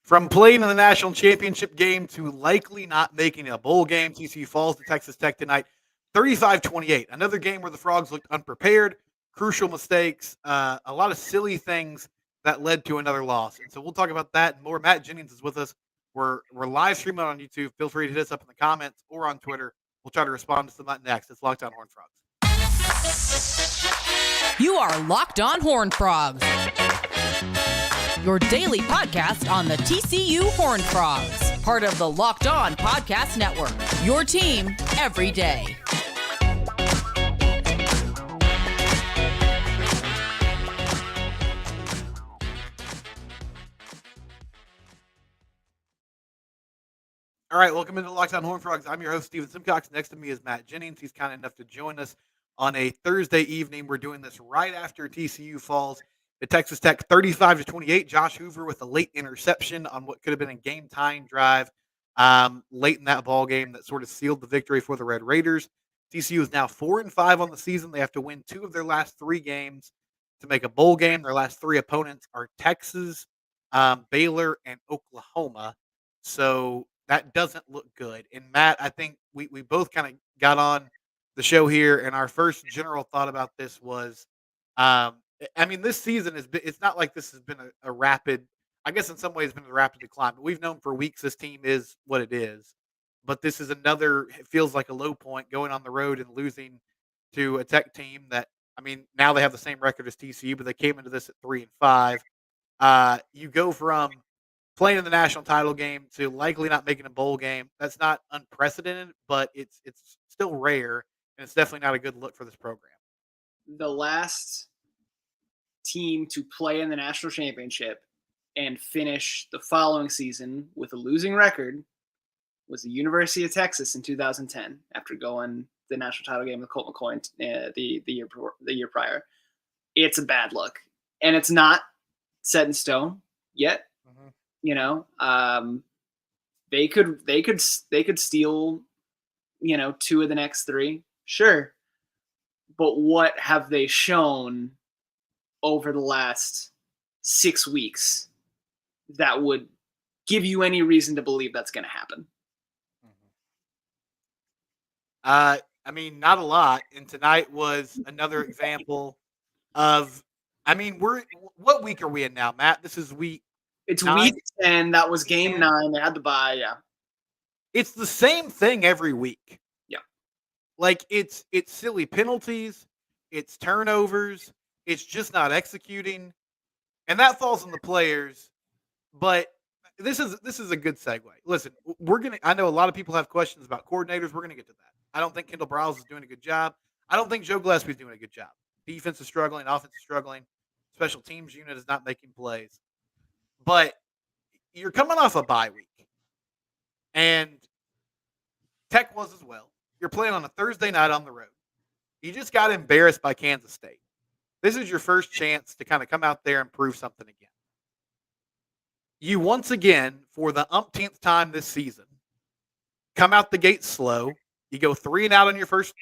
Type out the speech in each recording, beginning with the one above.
From playing in the national championship game to likely not making a bowl game, TCU falls to Texas Tech tonight, 35-28. Another game where the Frogs looked unprepared, crucial mistakes, a lot of silly things that led to another loss. And so we'll talk about that and more. Matt Jennings is with us. We're live streaming on YouTube. Feel free to hit us up in the comments or on Twitter. We'll try to respond to some of that next. It's Locked On Horned Frogs. You are Locked On Horned Frogs, your daily podcast on the TCU Horned Frogs, part of the Locked On Podcast Network, your team every day. All right, welcome into Locked On Horned Frogs. I'm your host, Steven Simcox. Next to me is Matt Jennings. He's kind enough to join us on a Thursday evening. We're doing this right after TCU falls to Texas Tech 35-28. Josh Hoover with a late interception on what could have been a game-tying drive late in that ball game that sort of sealed the victory for the Red Raiders. TCU is now 4-5 on the season. They have to win 2 of their last 3 games to make a bowl game. Their last 3 opponents are Texas, Baylor, and Oklahoma. So that doesn't look good. And Matt, I think we both kind of got on the show here, and our first general thought about this was, this season it's not like this has been a rapid, I guess in some ways it's been a rapid decline, but we've known for weeks this team is what it is. But this is another, it feels like a low point going on the road and losing to a Tech team that, now they have the same record as TCU, but they came into this at 3-5. You go from playing in the national title game to likely not making a bowl game. That's not unprecedented, but it's still rare, and it's definitely not a good look for this program. The last team to play in the national championship and finish the following season with a losing record was the University of Texas in 2010 after going the national title game with Colt McCoy the year prior. It's a bad look, and it's not set in stone yet. Mm-hmm. They could steal, 2 of the next 3, sure. But what have they shown over the last 6 weeks that would give you any reason to believe that's going to happen? Not a lot. And tonight was another example of, what week are we in now, Matt? This is It's 9? week 10. That was game 9. They had to bye. Yeah. It's the same thing every week. Yeah. Like it's silly penalties, it's turnovers, it's just not executing, and that falls on the players. But this is a good segue. Listen, I know a lot of people have questions about coordinators. We're gonna get to that. I don't think Kendall Briles is doing a good job. I don't think Joe Gillespie is doing a good job. Defense is struggling, offense is struggling, special teams unit is not making plays. But you're coming off a bye week, and Tech was as well. You're playing on a Thursday night on the road. You just got embarrassed by Kansas State. This is your first chance to kind of come out there and prove something again. You once again, for the umpteenth time this season, come out the gate slow. You go 3 and out on your first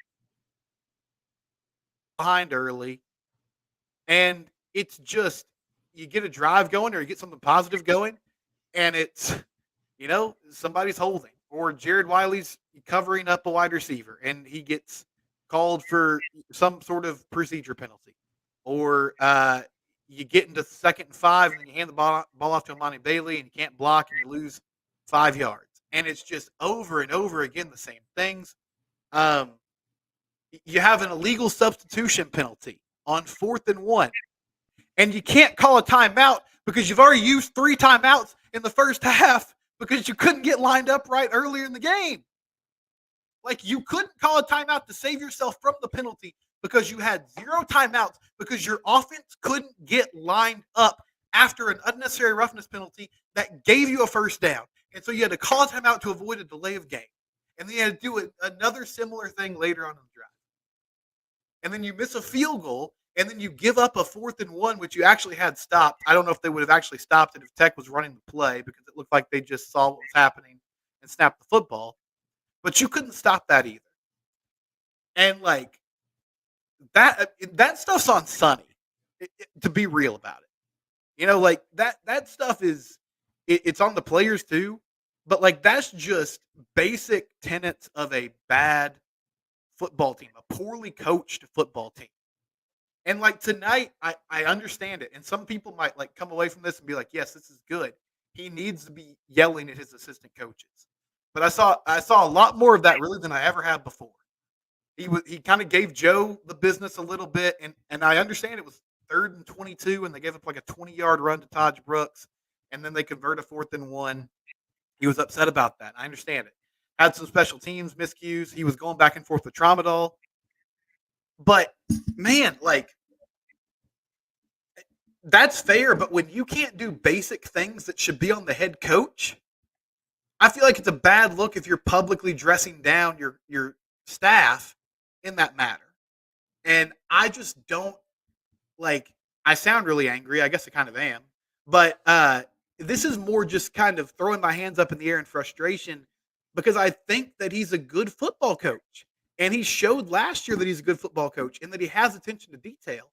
behind early, and it's just, you get a drive going or you get something positive going, and it's, somebody's holding, or Jared Wiley's covering up a wide receiver and he gets called for some sort of procedure penalty, or you get into 2nd and 5 and then you hand the ball off to Amani Bailey and you can't block and you lose 5 yards. And it's just over and over again the same things. You have an illegal substitution penalty on 4th and 1. And you can't call a timeout because you've already used 3 timeouts in the first half because you couldn't get lined up right earlier in the game. Like, you couldn't call a timeout to save yourself from the penalty because you had 0 timeouts because your offense couldn't get lined up after an unnecessary roughness penalty that gave you a first down. And so you had to call a timeout to avoid a delay of game. And then you had to do another similar thing later on in the drive. And then you miss a field goal, and then you give up a 4th and 1, which you actually had stopped. I don't know if they would have actually stopped it if Tech was running the play because it looked like they just saw what was happening and snapped the football. But you couldn't stop that either. And, that stuff's on Sonny, to be real about it. That stuff is it's on the players too, but like that's just basic tenets of a bad football team, a poorly coached football team. And like tonight, I understand it. And some people might like come away from this and be like, yes, this is good. He needs to be yelling at his assistant coaches. But I saw a lot more of that really than I ever have before. He kind of gave Joe the business a little bit, and I understand it was 3rd and 22, and they gave up like a 20-yard run to Taj Brooks, and then they convert a 4th and 1. He was upset about that. I understand it. Had some special teams miscues. He was going back and forth with Tramadol. But man, like that's fair. But when you can't do basic things that should be on the head coach, I feel like it's a bad look if you're publicly dressing down your staff in that matter. And I just don't like. I sound really angry. I guess I kind of am. But this is more just kind of throwing my hands up in the air in frustration because I think that he's a good football coach. And he showed last year that he's a good football coach and that he has attention to detail.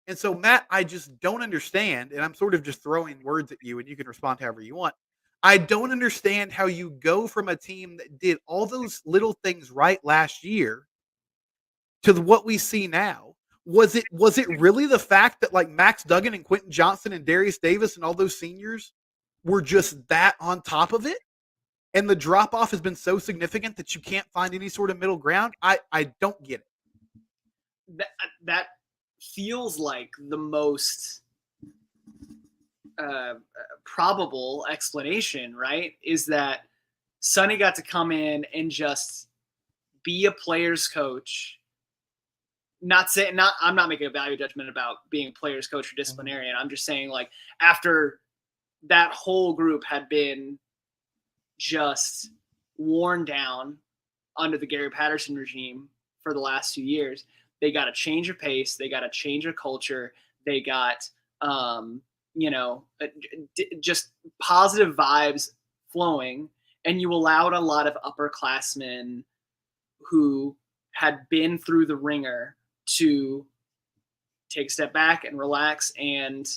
And so, Matt, I just don't understand. And I'm sort of just throwing words at you, and you can respond however you want. I don't understand how you go from a team that did all those little things right last year to what we see now. Was it really the fact that like Max Duggan and Quentin Johnson and Darius Davis and all those seniors were just that on top of it? And the drop off has been so significant that you can't find any sort of middle ground. I don't get it. That feels like the most probable explanation, right? Is that Sonny got to come in and just be a player's coach. I'm not making a value judgment about being a player's coach or disciplinarian. I'm just saying, like, after that whole group had been just worn down under the Gary Patterson regime for the last 2 years, they got a change of pace. They got a change of culture. They got, just positive vibes flowing. And you allowed a lot of upperclassmen who had been through the ringer to take a step back and relax and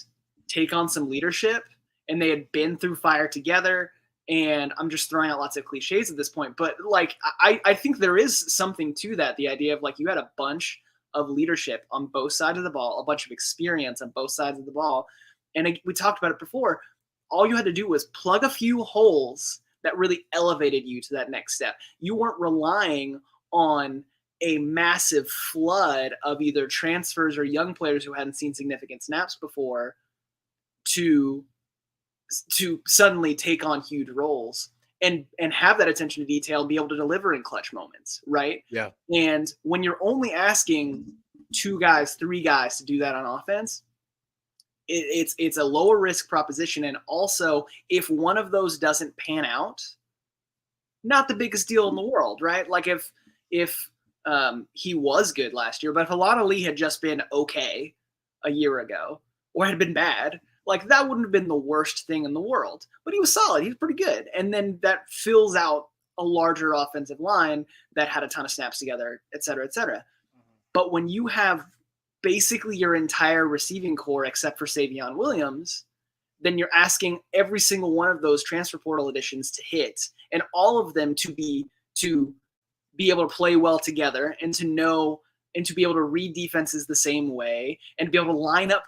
take on some leadership. And they had been through fire together. And I'm just throwing out lots of cliches at this point. But like, I think there is something to that. The idea of like, you had a bunch of leadership on both sides of the ball, a bunch of experience on both sides of the ball. And we talked about it before. All you had to do was plug a few holes that really elevated you to that next step. You weren't relying on a massive flood of either transfers or young players who hadn't seen significant snaps before to suddenly take on huge roles and have that attention to detail and be able to deliver in clutch moments, right? Yeah. And when you're only asking 2 guys, 3 guys to do that on offense, it's a lower risk proposition. And also, if one of those doesn't pan out, not the biggest deal in the world, right? Like if he was good last year, but if Alana Lee had just been okay a year ago or had been bad, like that wouldn't have been the worst thing in the world. But he was solid. He was pretty good. And then that fills out a larger offensive line that had a ton of snaps together, et cetera, et cetera. But when you have basically your entire receiving core except for Savion Williams, then you're asking every single one of those transfer portal additions to hit, and all of them to be able to play well together and to know and to be able to read defenses the same way and to be able to line up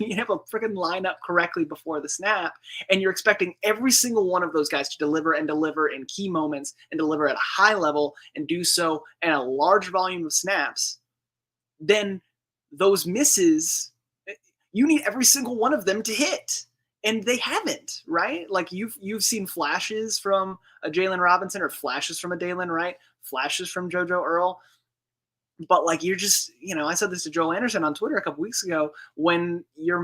you have a freaking line up correctly before the snap, and you're expecting every single one of those guys to deliver in key moments and deliver at a high level and do so in a large volume of snaps. Then those misses, you need every single one of them to hit, and they haven't, right? Like you've seen flashes from a Jalen Robinson or flashes from a Dalen Wright, flashes from JoJo Earl. But like you're just, I said this to Joel Anderson on Twitter a couple weeks ago, when your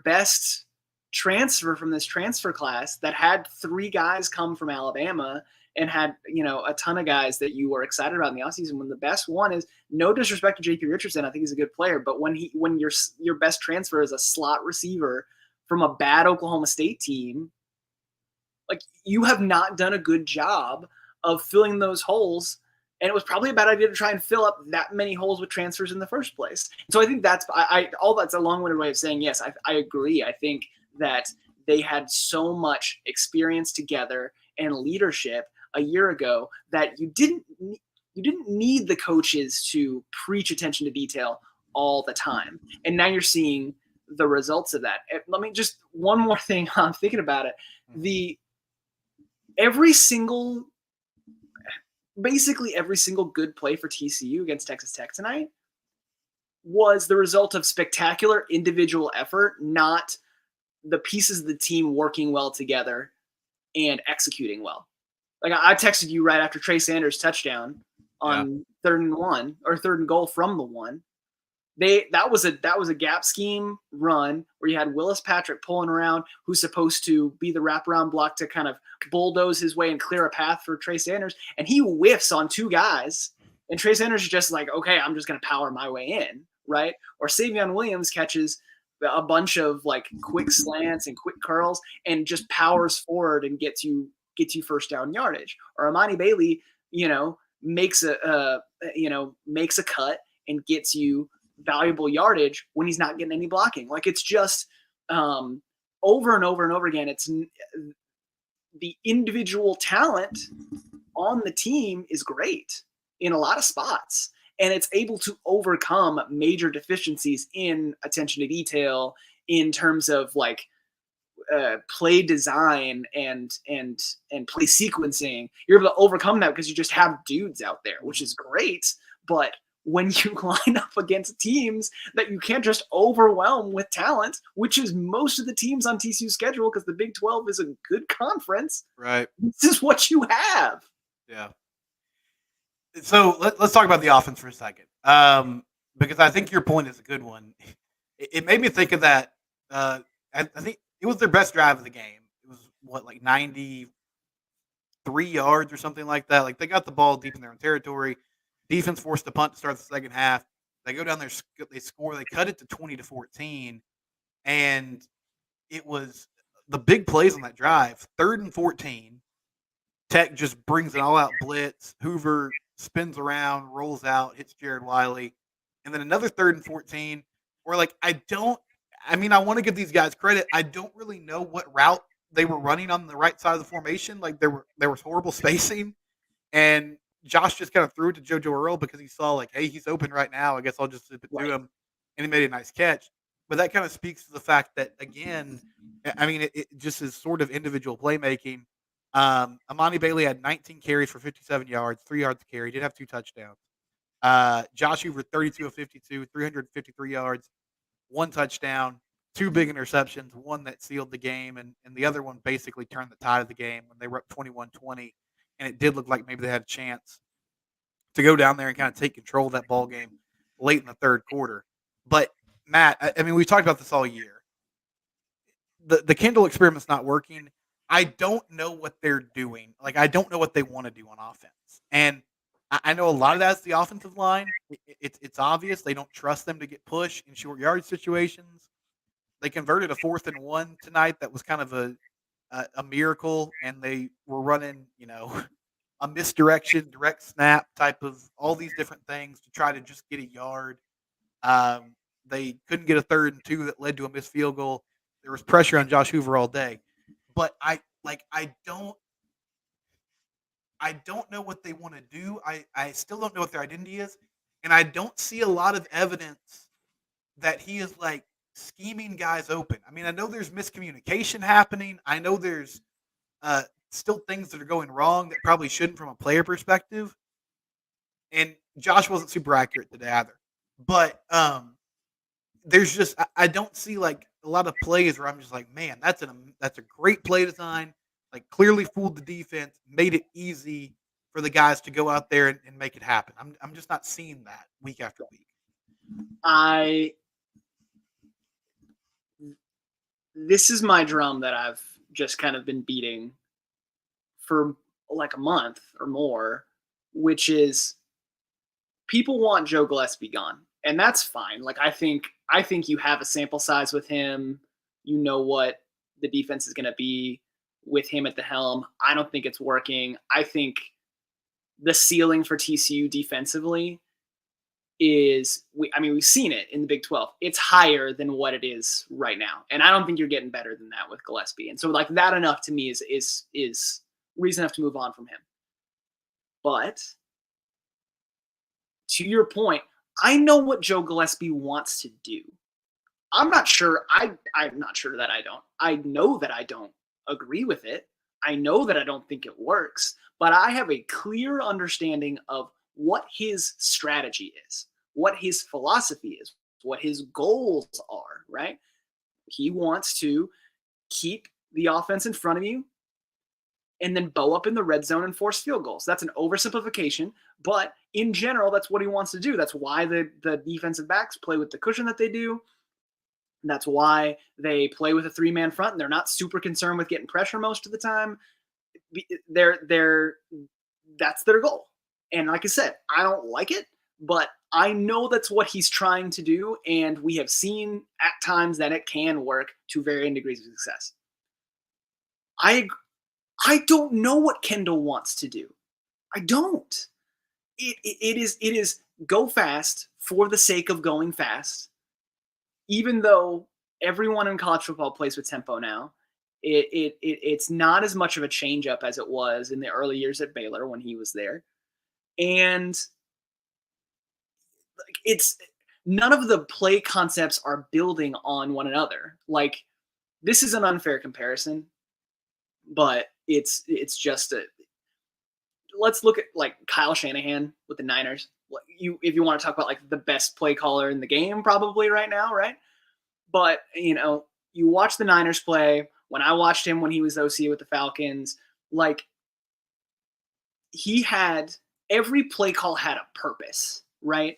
best transfer from this transfer class that had 3 guys come from Alabama and had, a ton of guys that you were excited about in the offseason, when the best one is, no disrespect to JP Richardson, I think he's a good player, but when your best transfer is a slot receiver from a bad Oklahoma State team, like you have not done a good job of filling those holes And it was probably a bad idea to try and fill up that many holes with transfers in the first place. So I think that's all that's a long-winded way of saying, yes, I agree. I think that they had so much experience together and leadership a year ago that you didn't need the coaches to preach attention to detail all the time. And now you're seeing the results of that. Let me just one more thing. I'm thinking about it. Basically every single good play for TCU against Texas Tech tonight was the result of spectacular individual effort, not the pieces of the team working well together and executing well. Like I texted you right after Trey Sanders' touchdown on 3rd and 1 or 3rd and goal from the 1. That was a gap scheme run where you had Willis Patrick pulling around, who's supposed to be the wraparound block to kind of bulldoze his way and clear a path for Trey Sanders, and he whiffs on 2 guys, and Trey Sanders is just like, okay, I'm just going to power my way in, right? Or Savion Williams catches a bunch of like quick slants and quick curls and just powers forward and gets you first down yardage. Or Amani Bailey, makes a cut and gets you valuable yardage when he's not getting any blocking. Like it's just over and over and over again. It's the individual talent on the team is great in a lot of spots, and it's able to overcome major deficiencies in attention to detail in terms of like play design and play sequencing. You're able to overcome that because you just have dudes out there, which is great. But when you line up against teams that you can't just overwhelm with talent, which is most of the teams on TCU's schedule, because the Big 12 is a good conference. Right. This is what you have. Yeah. So let's talk about the offense for a second, because I think your point is a good one. It made me think of that. I think it was their best drive of the game. It was like 93 yards or something like that. Like they got the ball deep in their own territory. Defense forced a punt to start the second half. They go down there, they score. They cut it to 20-14, and it was the big plays on that drive. 3rd and 14, Tech just brings an all-out blitz. Hoover spins around, rolls out, hits Jared Wiley, and then another 3rd and 14. Where like I want to give these guys credit. I don't really know what route they were running on the right side of the formation. Like there was horrible spacing, and Josh just kind of threw it to JoJo Earl because he saw like, hey, he's open right now. I guess I'll just zip it to him, and he made a nice catch. But that kind of speaks to the fact that again, it just is sort of individual playmaking. Amani Bailey had 19 carries for 57 yards, 3 yards a carry. He did have 2 touchdowns. Josh Hoover 32 of 52, 353 yards, 1 touchdown, 2 big interceptions, 1 that sealed the game, and the other one basically turned the tide of the game when they were up 21-20. And it did look like maybe they had a chance to go down there and kind of take control of that ball game late in the 3rd quarter. But Matt, we've talked about this all year. The Kendall experiment's not working. I don't know what they're doing. Like I don't know what they want to do on offense. And I know a lot of that's the offensive line. It's obvious they don't trust them to get push in short yardage situations. They converted a 4th and 1 tonight. That was kind of a miracle, and they were running, a misdirection, direct snap type of all these different things to try to just get a yard. They couldn't get a 3rd and 2 that led to a missed field goal. There was pressure on Josh Hoover all day, but I don't know what they want to do. I still don't know what their identity is, and I don't see a lot of evidence that he is like scheming guys open. I know there's miscommunication happening. I know there's still things that are going wrong that probably shouldn't from a player perspective. And Josh wasn't super accurate today either. But there's just I don't see like a lot of plays where I'm just like, man, that's a great play design. Like clearly fooled the defense, made it easy for the guys to go out there and make it happen. I'm just not seeing that week after week. This is my drum that I've just kind of been beating for like a month or more, which is people want Joe Gillespie gone, and that's fine. Like I think you have a sample size with him. You know what the defense is going to be with him at the helm. I don't think it's working. I think the ceiling for TCU defensively is we've seen it in the Big 12. It's higher than what it is right now. And I don't think you're getting better than that with Gillespie. And so like that enough to me is reason enough to move on from him. But to your point, I know what Joe Gillespie wants to do. I'm not sure that I don't. I know that I don't agree with it. I know that I don't think it works, but I have a clear understanding of what his strategy is, what his philosophy is, what his goals are, right? He wants to keep the offense in front of you and then bow up in the red zone and force field goals. That's an oversimplification, but in general, that's what he wants to do. That's why the defensive backs play with the cushion that they do. That's why they play with a three-man front, and they're not super concerned with getting pressure most of the time. That's their goal. And like I said, I don't like it, but I know that's what he's trying to do, and we have seen at times that it can work to varying degrees of success. I don't know what Kendall wants to do. I don't. It is go fast for the sake of going fast. Even though everyone in college football plays with tempo now, it's not as much of a change-up as it was in the early years at Baylor when he was there. And it's none of the play concepts are building on one another. Like, this is an unfair comparison, but it's just let's look at like Kyle Shanahan with the Niners. If you want to talk about like the best play caller in the game probably right now, right? But, you watch the Niners play. When I watched him when he was OC with the Falcons, like every play call had a purpose, right?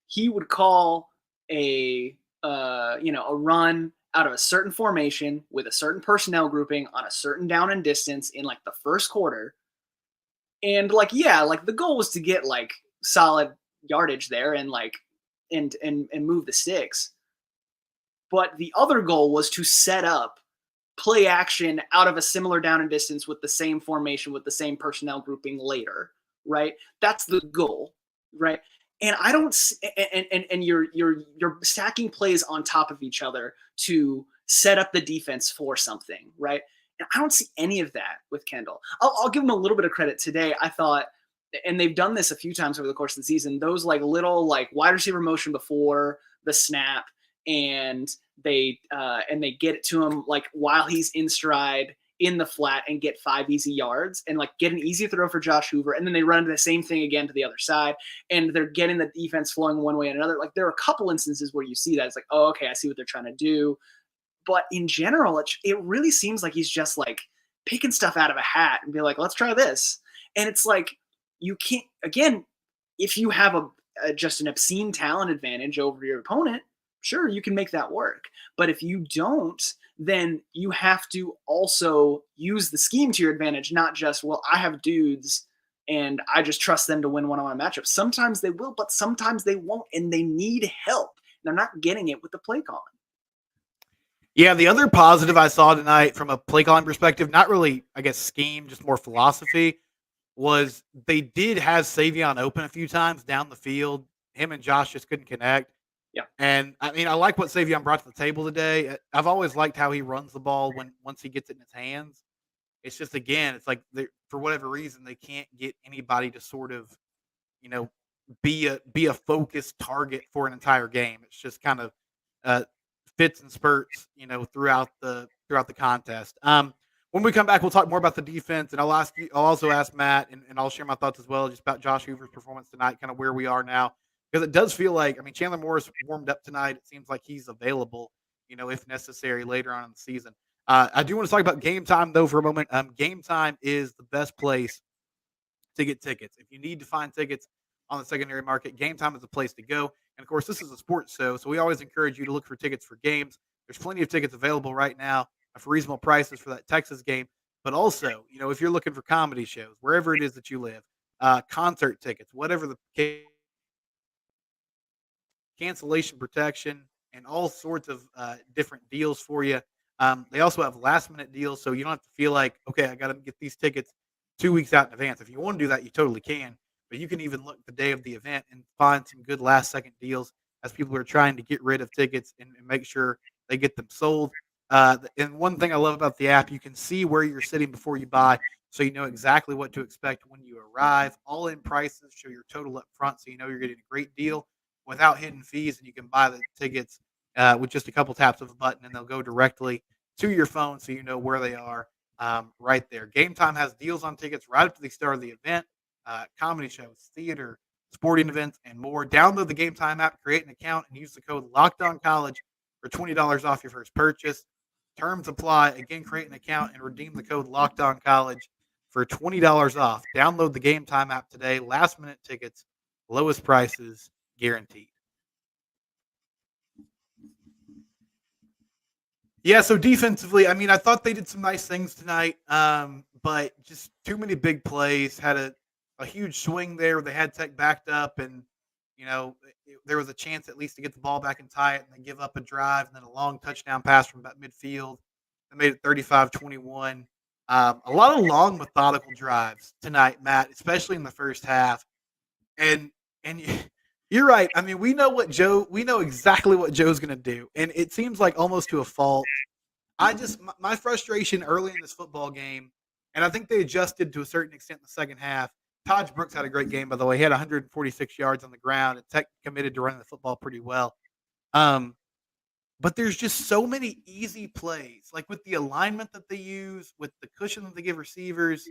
He would call a run out of a certain formation with a certain personnel grouping on a certain down and distance in like the first quarter. And like, yeah, like the goal was to get like solid yardage there and like, and move the sticks. But the other goal was to set up play action out of a similar down and distance with the same formation, with the same personnel grouping later, right? That's the goal, right? And I don't, and you're stacking plays on top of each other to set up the defense for something, right? And I don't see any of that with Kendall. I'll give him a little bit of credit today. I thought, and they've done this a few times over the course of the season, those like little like wide receiver motion before the snap, and they get it to him like while he's in stride in the flat and get 5 easy yards and like get an easy throw for Josh Hoover. And then they run the same thing again to the other side and they're getting the defense flowing one way or another. Like there are a couple instances where you see that it's like, oh, okay, I see what they're trying to do. But in general, it really seems like he's just like picking stuff out of a hat and be like, let's try this. And it's like, you can't, again, if you have just an obscene talent advantage over your opponent, sure, you can make that work. But if you don't, then you have to also use the scheme to your advantage, not just, well, I have dudes and I just trust them to win one-on-one matchups. Sometimes they will, but sometimes they won't, and they need help. They're not getting it with the play calling. Yeah, the other positive I saw tonight from a play calling perspective, not really, I guess, scheme, just more philosophy, was they did have Savion open a few times down the field. Him and Josh just couldn't connect. Yeah. And I mean, I like what Savion brought to the table today. I've always liked how he runs the ball once he gets it in his hands. It's just, again, it's like for whatever reason, they can't get anybody to sort of, be a focused target for an entire game. It's just kind of fits and spurts, throughout the contest. When we come back, we'll talk more about the defense, and I'll also ask Matt, and I'll share my thoughts as well, just about Josh Hoover's performance tonight, kind of where we are now, because it does feel like, I mean, Chandler Morris warmed up tonight. It seems like he's available, if necessary later on in the season. I do want to talk about Game Time though for a moment. Game Time is the best place to get tickets. If you need to find tickets on the secondary market, Game Time is the place to go. And of course, this is a sports show, so we always encourage you to look for tickets for games. There's plenty of tickets available right now for reasonable prices for that Texas game. But also, if you're looking for comedy shows, wherever it is that you live, concert tickets, whatever the case, cancellation protection, and all sorts of different deals for you. They also have last minute deals, so you don't have to feel like, okay, I got to get these tickets 2 weeks out in advance. If you want to do that, you totally can. but you can even look the day of the event and find some good last second deals as people are trying to get rid of tickets and make sure they get them sold. And one thing I love about the app, you can see where you're sitting before you buy, so you know exactly what to expect when you arrive. All in prices show your total up front, so you know you're getting a great deal without hidden fees, and you can buy the tickets with just a couple taps of a button, and they'll go directly to your phone, so you know where they are right there. Game Time has deals on tickets right up to the start of the event, comedy shows, theater, sporting events, and more. Download the Game Time app, create an account, and use the code LOCKEDONCollege for $20 off your first purchase. Terms apply. Again, create an account and redeem the code LOCKEDONCollege for $20 off. Download the Game Time app today. Last minute tickets, lowest prices guaranteed. Yeah, so defensively, I mean, I thought they did some nice things tonight, but just too many big plays. Had a huge swing there where they had Tech backed up, and there was a chance at least to get the ball back and tie it, and they give up a drive, and then a long touchdown pass from about midfield. They made it 35-21. A lot of long, methodical drives tonight, Matt, especially in the first half. And you're right. I mean, we know exactly what Joe's going to do, and it seems like almost to a fault. My frustration early in this football game, and I think they adjusted to a certain extent in the second half. Taj Brooks had a great game, by the way. He had 146 yards on the ground, and Tech committed to running the football pretty well. But there's just so many easy plays, like with the alignment that they use, with the cushion that they give receivers.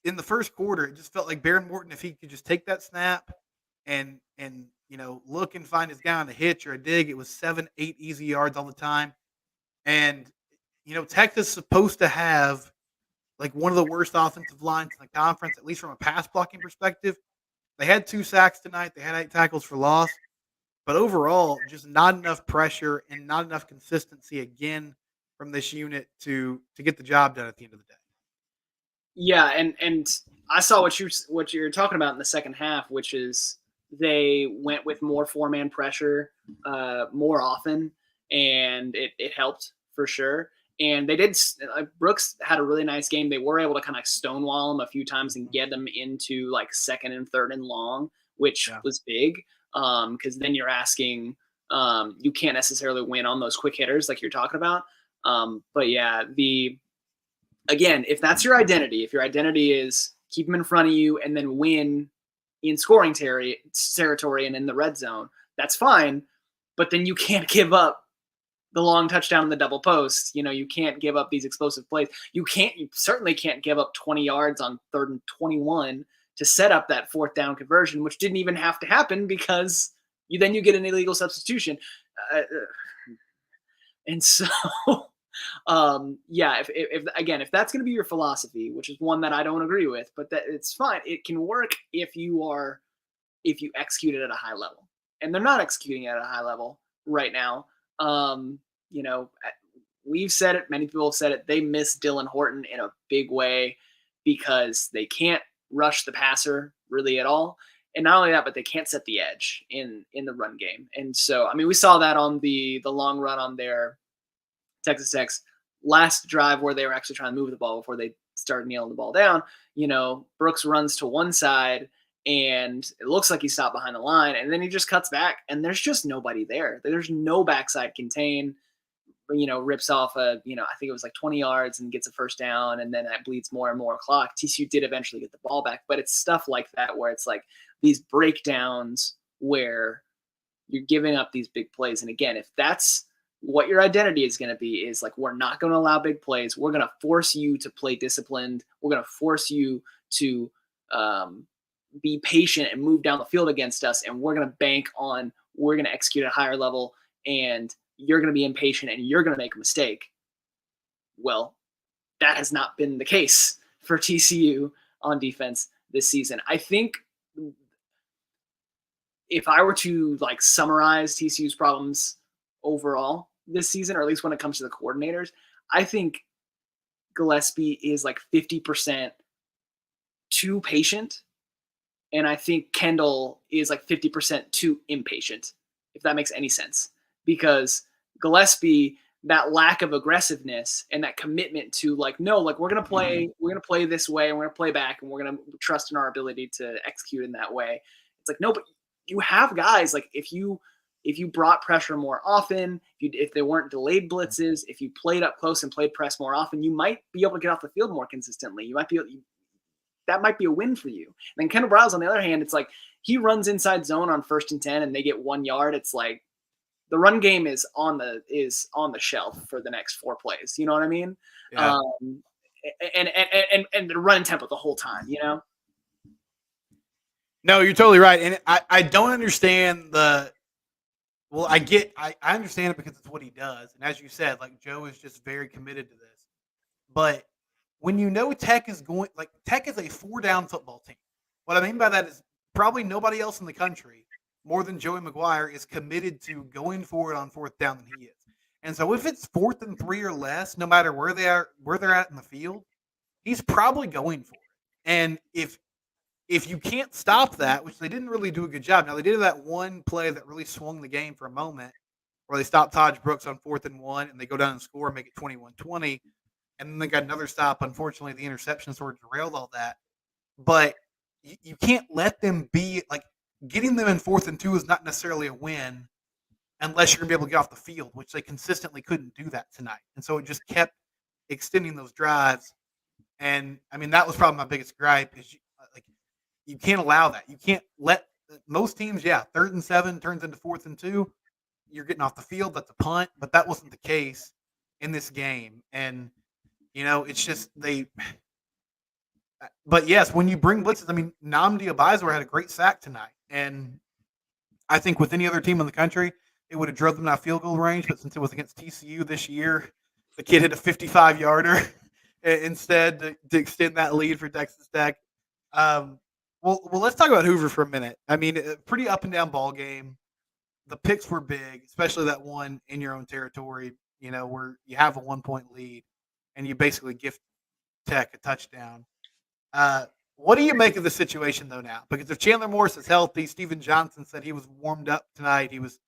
In the first quarter, it just felt like Baron Morton, if he could just take that snap and look and find his guy on a hitch or a dig, it was 7-8 easy yards all the time. And Tech is supposed to have like one of the worst offensive lines in the conference, at least from a pass blocking perspective. They had 2 sacks tonight. They had 8 tackles for loss. But overall, just not enough pressure and not enough consistency again from this unit to get the job done at the end of the day. Yeah, and I saw what you're talking about in the second half, which is they went with more 4-man pressure more often, and it helped for sure. And they did. Brooks had a really nice game. They were able to kind of stonewall him a few times and get them into like second and third and long, which was big. Because then you're asking, you can't necessarily win on those quick hitters like you're talking about. But yeah, again, if that's your identity, if your identity is keep them in front of you and then win in scoring territory and in the red zone, that's fine. But then you can't give up the long touchdown in the double post. You can't give up these explosive plays. You certainly can't give up 20 yards on 3rd and 21 to set up that 4th down conversion, which didn't even have to happen because you get an illegal substitution. And so, if that's going to be your philosophy, which is one that I don't agree with, but that it's fine. It can work if you execute it at a high level, and they're not executing it at a high level right now. We've said it. Many people have said it. They miss Dylan Horton in a big way because they can't rush the passer really at all. And not only that, but they can't set the edge in the run game. And so, I mean, we saw that on the long run on their Texas Tech's last drive where they were actually trying to move the ball before they started kneeling the ball down. Brooks runs to one side and it looks like he stopped behind the line, and then he just cuts back and there's just nobody there. There's no backside contain. Rips off I think it was like 20 yards and gets a first down, and then that bleeds more and more clock. TCU did eventually get the ball back, but it's stuff like that where it's like these breakdowns where you're giving up these big plays. And again, if that's what your identity is going to be, is like, we're not going to allow big plays. We're going to force you to play disciplined. We're going to force you to be patient and move down the field against us. And we're going to bank on, we're going to execute at a higher level, and you're going to be impatient and you're going to make a mistake. Well, that has not been the case for TCU on defense this season. I think if I were to summarize TCU's problems overall this season, or at least when it comes to the coordinators, I think Gillespie is 50% too patient. And I think Kendall is 50% too impatient, if that makes any sense. Because Gillespie, that lack of aggressiveness and that commitment to like, no, like we're gonna play this way, and we're gonna play back, and we're gonna trust in our ability to execute in that way. It's like, no, but you have guys like if you brought pressure more often, if there weren't delayed blitzes, if you played up close and played press more often, you might be able to get off the field more consistently. You might be that might be a win for you. And then Kendall Browse, on the other hand, it's like he runs inside zone on 1st and 10 and they get 1 yard. It's like the run game is on the shelf for the next 4 plays. You know what I mean? Yeah. And the running tempo the whole time, you know? No, you're totally right. And I don't understand I understand it because it's what he does. And as you said, like Joe is just very committed to this. But when you know Tech is Tech is a 4-down football team. What I mean by that is probably nobody else in the country more than Joey McGuire is committed to going forward on 4th down than he is. And so if it's 4th and 3 or less, no matter where they're at in the field, he's probably going for it. And if you can't stop that, which they didn't really do a good job. Now they did that one play that really swung the game for a moment where they stopped Taj Brooks on 4th and 1 and they go down and score and make it 21-20. And then they got another stop. Unfortunately, the interception sort of derailed all that. But you can't let them be like getting them in 4th and 2 is not necessarily a win unless you're going to be able to get off the field, which they consistently couldn't do that tonight. And so it just kept extending those drives. And I mean, that was probably my biggest gripe is you can't allow that. You can't let most teams, 3rd and 7 turns into 4th and 2. You're getting off the field. That's a punt, but that wasn't the case in this game. And it's just but yes, when you bring blitzes, I mean, Nnamdi Abizor had a great sack tonight. And I think with any other team in the country, it would have drove them out of field goal range. But since it was against TCU this year, the kid hit a 55-yarder instead to extend that lead for Texas Tech. Well, let's talk about Hoover for a minute. I mean, a pretty up and down ball game. The picks were big, especially that one in your own territory, where you have a 1-point lead and you basically gift Tech a touchdown. What do you make of the situation, though, now? Because if Chandler Morris is healthy, Steven Johnson said he was warmed up tonight. He was,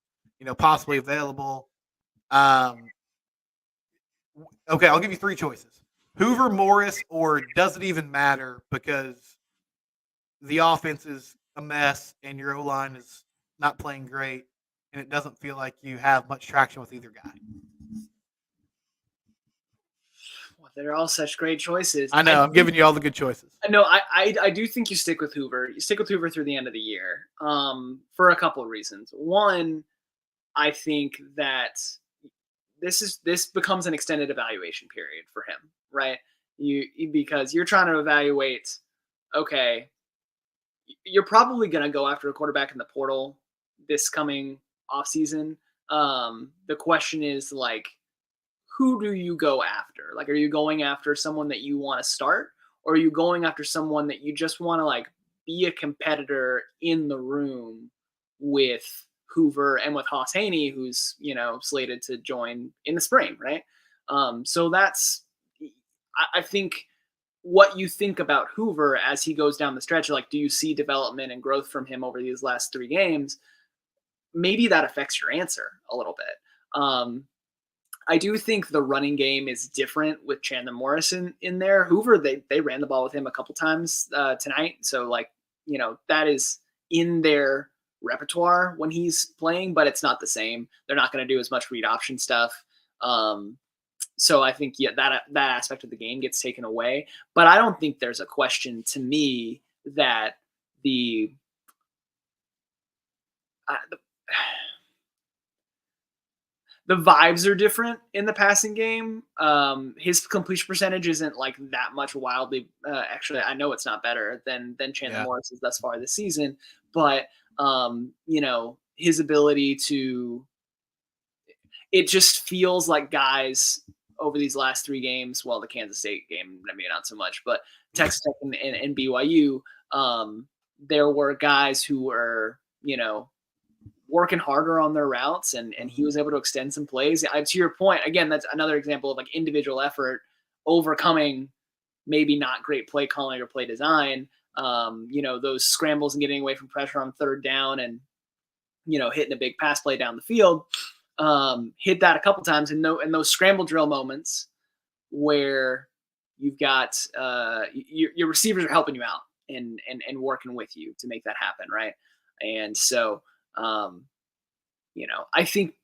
possibly available. Okay, I'll give you 3 choices. Hoover, Morris, or does it even matter because the offense is a mess and your O-line is not playing great and it doesn't feel like you have much traction with either guy? Well, they're all such great choices. I know. I'm giving you all the good choices. No, I do think you stick with Hoover. You stick with Hoover through the end of the year for a couple of reasons. One, I think that this becomes an extended evaluation period for him, right? Because you're trying to evaluate, okay, you're probably going to go after a quarterback in the portal this coming offseason. The question is, like, who do you go after? Like, are you going after someone that you want to start, or are you going after someone that you just want to, like, be a competitor in the room with Hoover and with Haas Haney, who's, slated to join in the spring, right? So that's, I think, what you think about Hoover as he goes down the stretch. Like, do you see development and growth from him over these last 3 games? Maybe that affects your answer a little bit. I do think the running game is different with Chandler Morrison in there. Hoover, they ran the ball with him a couple times tonight. So, like, that is in their repertoire when he's playing, but it's not the same. They're not going to do as much read option stuff. So I think, that aspect of the game gets taken away. But I don't think there's a question to me that the vibes are different in the passing game. His completion percentage isn't like that much wildly. Actually, I know it's not better than Chandler Morris's thus far this season. But his ability to, it just feels like guys over these last 3 games. Well, the Kansas State game, maybe not so much, but Texas Tech and BYU, there were guys who were, working harder on their routes, and he was able to extend some plays. To your point, again, that's another example of like individual effort overcoming maybe not great play calling or play design. Those scrambles and getting away from pressure on 3rd down and, hitting a big pass play down the field. hit that a couple times in those scramble drill moments where you've got your receivers are helping you out and working with you to make that happen, right? And so, um, I think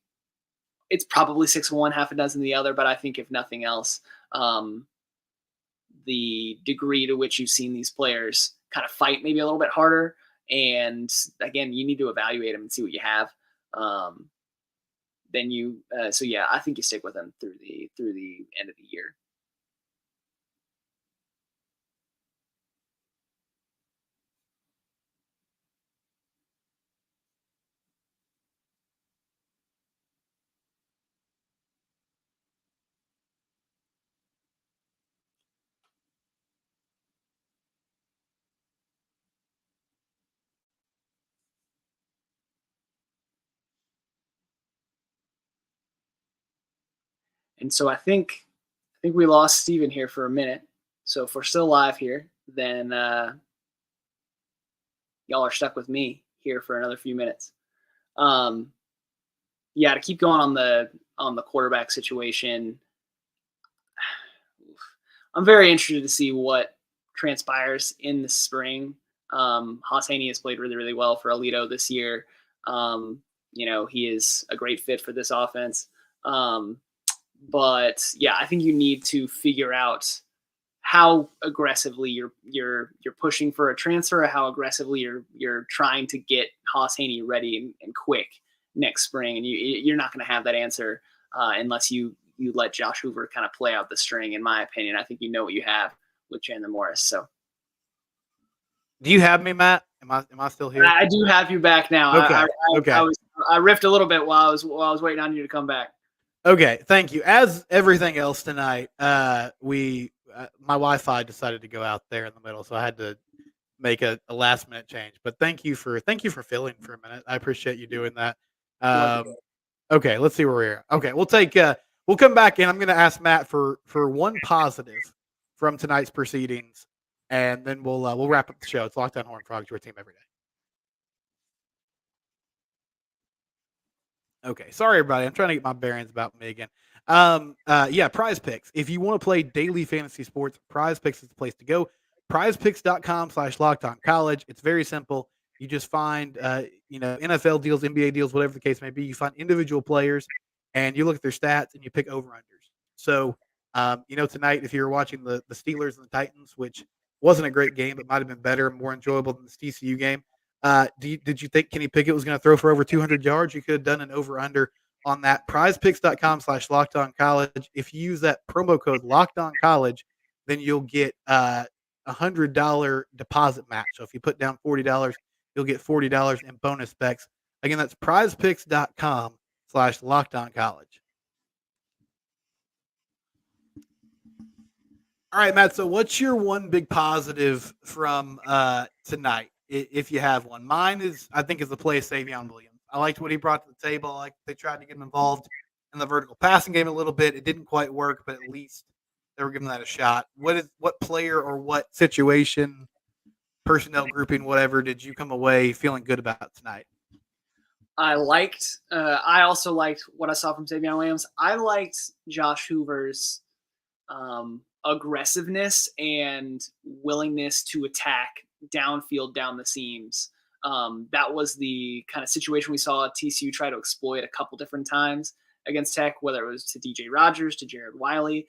it's probably 6 of one, half a dozen the other. But I think if nothing else, um, the degree to which you've seen these players kind of fight maybe a little bit harder, and again, you need to evaluate them and see what you have. Um, then you, so yeah, I think you stick with them through the end of the year. And so I think we lost Steven here for a minute. So if we're still live here, then y'all are stuck with me here for another few minutes. Um, yeah, to keep going on the quarterback situation, I'm very interested to see what transpires in the spring. Haas Haney has played really, really well for Alito this year. He is a great fit for this offense. But yeah, I think you need to figure out how aggressively you're pushing for a transfer, or how aggressively you're trying to get Haas Haney ready and quick next spring. And you're not going to have that answer unless you let Josh Hoover kind of play out the string. In my opinion, I think you know what you have with Chandler Morris. So, Do you have me, Matt? Am I still here? I do have you back now. Okay. Okay. I riffed a little bit while I was waiting on you to come back. Okay, thank you. As everything else tonight, my Wi-Fi decided to go out there in the middle, so I had to make a last minute change. But thank you for filling for a minute. I appreciate you doing that. Okay, let's see where we're at. Okay, we'll come back in. I'm going to ask Matt for one positive from tonight's proceedings, and then we'll wrap up the show. It's Lockdown Horned Frogs, your team every day. Okay, sorry everybody. I'm trying to get my bearings about me again. Yeah, Prize Picks. If you want to play daily fantasy sports, Prize Picks is the place to go. PrizePicks.com/LockedOnCollege. It's very simple. You just find NFL deals, NBA deals, whatever the case may be. You find individual players, and you look at their stats and you pick over unders. So, tonight if you were watching the Steelers and the Titans, which wasn't a great game, but might have been better, more enjoyable than the TCU game. Did you think Kenny Pickett was going to throw for over 200 yards? You could have done an over under on that. PrizePicks.com/LockedOnCollege. If you use that promo code LockedOnCollege, then you'll get $100 deposit match. So if you put down $40, you'll get $40 in bonus specs. Again, that's PrizePicks.com/LockedOnCollege. All right, Matt. So, what's your one big positive from tonight, if you have one? Mine I think, is the play of Savion Williams. I liked what he brought to the table. I liked they tried to get him involved in the vertical passing game a little bit. It didn't quite work, but at least they were giving that a shot. What player or what situation, personnel grouping, whatever, did you come away feeling good about tonight? I also liked what I saw from Savion Williams. I liked Josh Hoover's aggressiveness and willingness to attack downfield, down the seams. That was the kind of situation we saw TCU try to exploit a couple different times against Tech, whether it was to DJ Rogers, to Jared Wiley.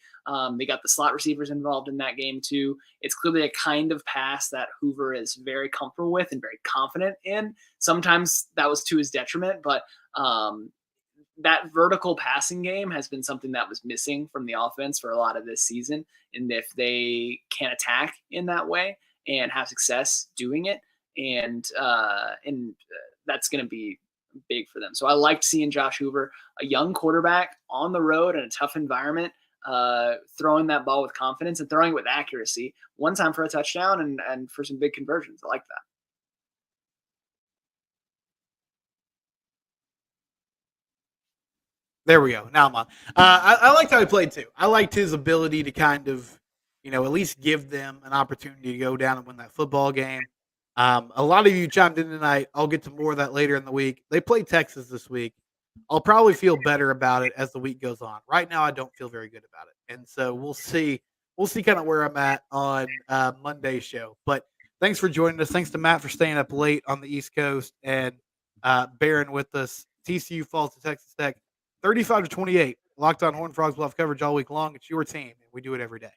They got the slot receivers involved in that game too. It's clearly a kind of pass that Hoover is very comfortable with and very confident in. Sometimes that was to his detriment, but that vertical passing game has been something that was missing from the offense for a lot of this season. And if they can attack in that way and have success doing it, and that's going to be big for them. So I liked seeing Josh Hoover, a young quarterback on the road in a tough environment, throwing that ball with confidence and throwing it with accuracy. One time for a touchdown and for some big conversions. I like that. There we go. Now I'm on. I liked how he played too. I liked his ability to kind of, at least give them an opportunity to go down and win that football game. A lot of you chimed in tonight. I'll get to more of that later in the week. They play Texas this week. I'll probably feel better about it as the week goes on. Right now, I don't feel very good about it, and so we'll see. We'll see kind of where I'm at on Monday's show. But thanks for joining us. Thanks to Matt for staying up late on the East Coast and bearing with us. TCU falls to Texas Tech, 35-28. Locked on Horned Frogs will have coverage all week long. It's your team, and we do it every day.